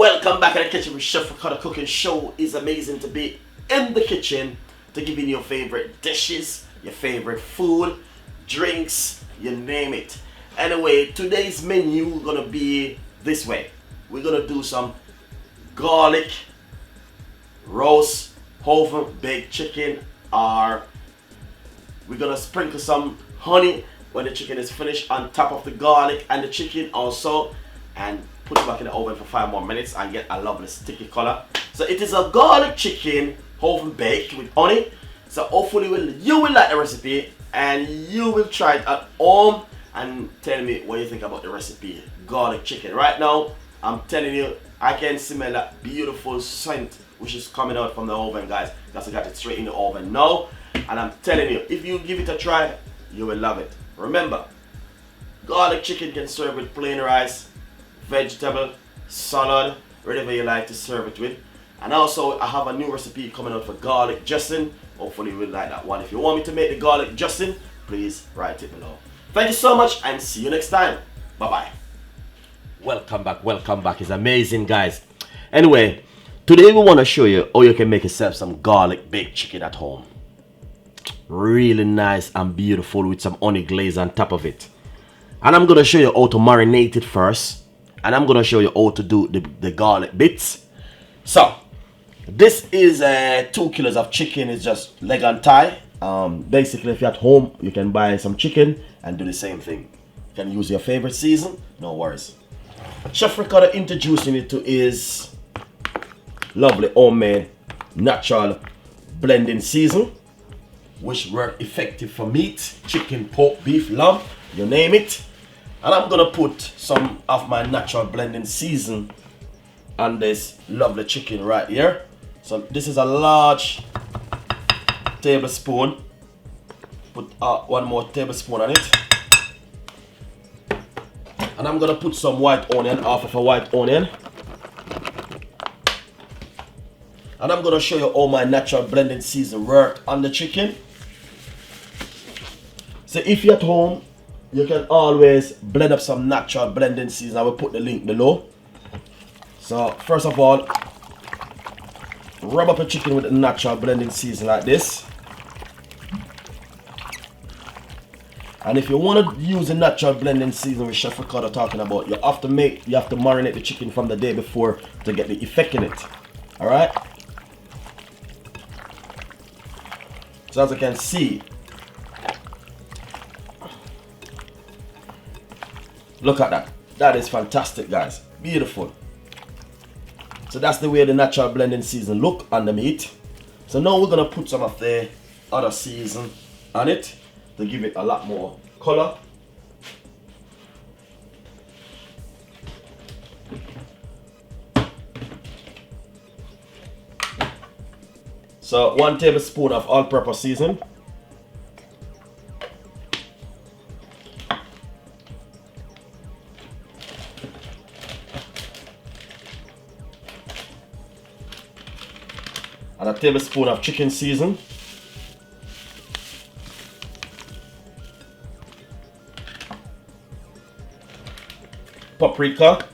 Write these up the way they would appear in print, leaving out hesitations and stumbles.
Welcome back at the kitchen with Chef Ricardo Cooking Show. It's amazing to be in the kitchen to give you your favorite dishes, your favorite food, drinks, you name it. Anyway, today's menu gonna be this way. We're gonna do some garlic roast oven baked chicken, or we're gonna sprinkle some honey when the chicken is finished on top of the garlic and the chicken also, and put it back in the oven for 5 more minutes and get a lovely sticky color. So it is a garlic chicken oven baked with honey. So hopefully you will like the recipe and you will try it at home and tell me what you think about the recipe. Garlic chicken. Right now, I'm telling you, I can smell that beautiful scent which is coming out from the oven, guys. Because I got it straight in the oven now. And I'm telling you, if you give it a try, you will love it. Remember, garlic chicken can serve with plain rice, vegetable, salad, whatever you like to serve it with. And also, I have a new recipe coming out for garlic dressing. Hopefully you will like that one. If you want me to make the garlic dressing, please write it below. Thank you so much and see you next time. Bye bye. Welcome back. It's amazing, guys. Anyway, today we want to show you how you can make yourself some garlic baked chicken at home. Really nice and beautiful with some honey glaze on top of it. And I'm going to show you how to marinate it first. And I'm going to show you how to do the garlic bits. So, this is 2 kilos of chicken. It's just leg and thigh. Basically, if you're at home, you can buy some chicken and do the same thing. You can use your favorite season, no worries. Chef Ricardo introducing you to his lovely homemade natural blending season, which work effective for meat, chicken, pork, beef, lamb, you name it. And I'm gonna put some of my natural blending season on this lovely chicken right here. So this is a large tablespoon. Put 1 more tablespoon on it. And I'm gonna put some white onion, half of a white onion. And I'm gonna show you how my natural blending season work on the chicken. So if you're at home, you can always blend up some natural blending season. I will put the link below. So first of all, rub up a chicken with a natural blending season like this. And if you want to use the natural blending season with Chef Ricardo talking about, you have to marinate the chicken from the day before to get the effect in it. Alright? So as you can see, look at that. That is fantastic, guys. Beautiful. So that's the way the natural blending season look on the meat. So now we're gonna put some of the other season on it to give it a lot more color. So 1 tablespoon of all-purpose season. And a tablespoon of chicken season. Paprika.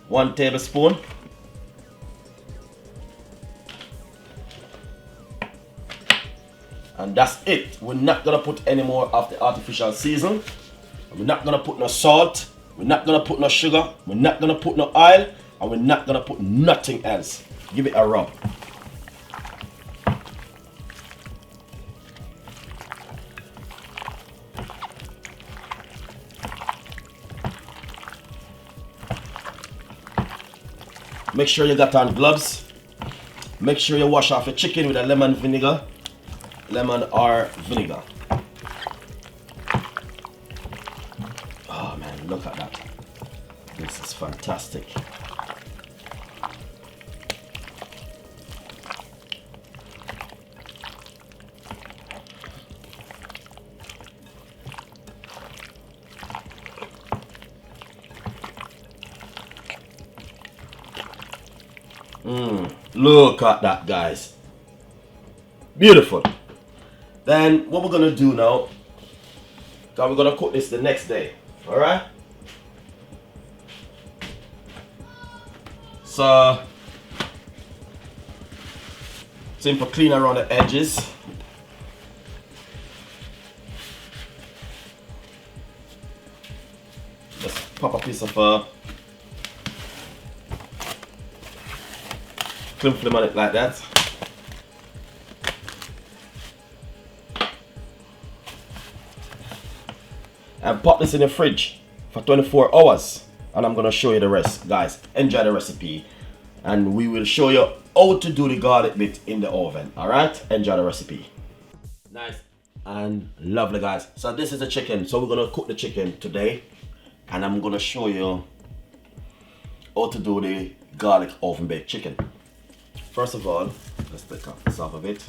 1 tablespoon. And that's it. We're not gonna put any more of the artificial season. We're not gonna put no salt. We're not gonna put no sugar. We're not gonna put no oil. And we're not gonna put nothing else. Give it a rub. Make sure you got on gloves. Make sure you wash off your chicken with a lemon or vinegar. Oh man, look at that. This is fantastic. Look at that, guys. Beautiful. Then what we're gonna do now, because we're gonna cook this the next day. Alright? So simple clean around the edges. Just pop a piece of cling film on it like that. And pop this in the fridge for 24 hours. And I'm gonna show you the rest, guys. Enjoy the recipe. And we will show you how to do the garlic bit in the oven. Alright? Enjoy the recipe. Nice and lovely, guys. So this is the chicken. So we're gonna cook the chicken today. And I'm gonna show you how to do the garlic oven baked chicken. First of all, let's take off this off of it.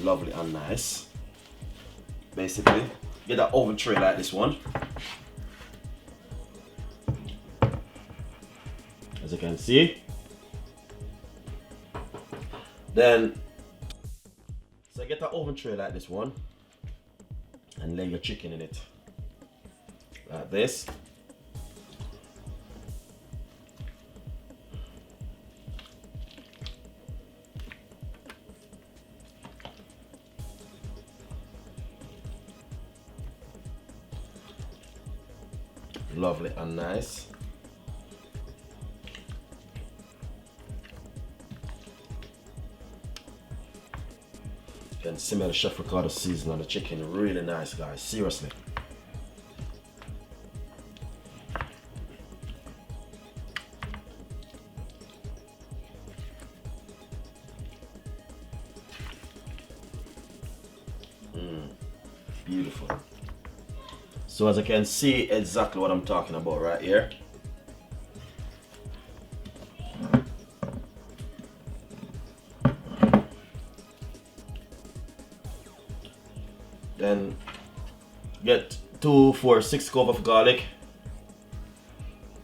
Lovely and nice. Basically, get that oven tray like this one. As you can see. Then, so get that oven tray like this one. And lay your chicken in it. Like this. Lovely and nice. You can smell the Chef Ricardo season on the chicken. Really nice, guys. Seriously. Beautiful. So as you can see exactly what I'm talking about right here. Then get 2, 4, 6 cloves of garlic.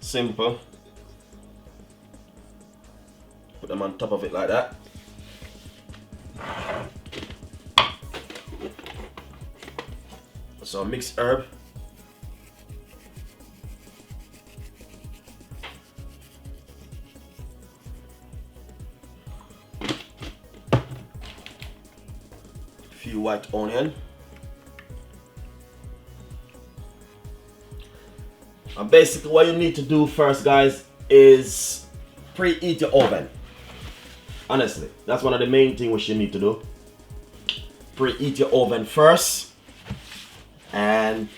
Simple. Put them on top of it like that. So mixed herb. Few white onion. And basically what you need to do first, guys, is preheat your oven. Honestly, that's one of the main things which you need to do. Preheat your oven first. And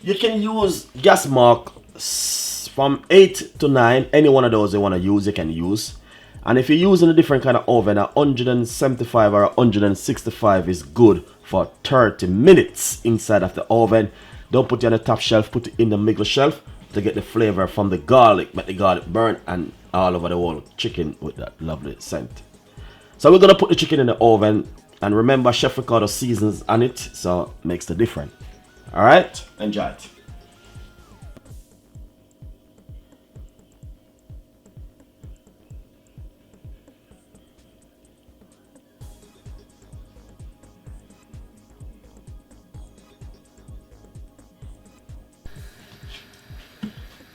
you can use gas mark from 8 to 9. Any one of those you want to use, you can use. And if you're using a different kind of oven, 175 or 165 is good for 30 minutes inside of the oven. Don't put it on the top shelf, put it in the middle shelf to get the flavor from the garlic. Make the garlic burn and all over the whole chicken with that lovely scent. So we're going to put the chicken in the oven. And remember, Chef Ricardo seasons on it, so it makes the difference. Alright, enjoy it.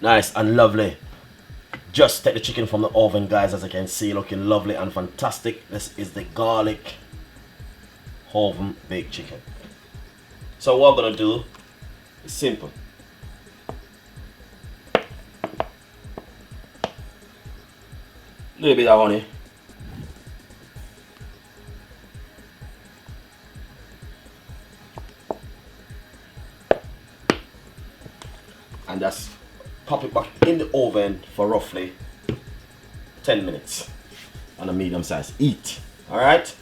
Nice and lovely. Just take the chicken from the oven, guys, as you can see, looking lovely and fantastic. This is the garlic oven baked chicken. So what I'm gonna do is simple. Little bit of honey. And just pop it back in the oven for roughly 10 minutes on a medium size heat. Alright?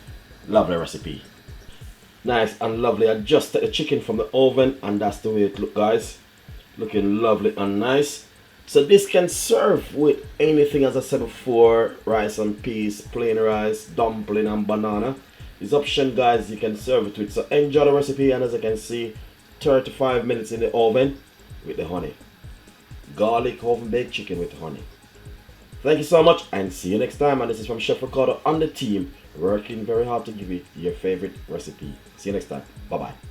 Lovely recipe. Nice and lovely. I just take the chicken from the oven and that's the way it looks, guys. Looking lovely and nice. So this can serve with anything, as I said before, rice and peas, plain rice, dumpling and banana. It's option, guys, you can serve it with. So enjoy the recipe, and as you can see, 35 minutes in the oven with the honey. Garlic oven baked chicken with honey. Thank you so much and see you next time. And this is from Chef Ricardo and the team, working very hard to give you your favorite recipe. See you next time. Bye bye.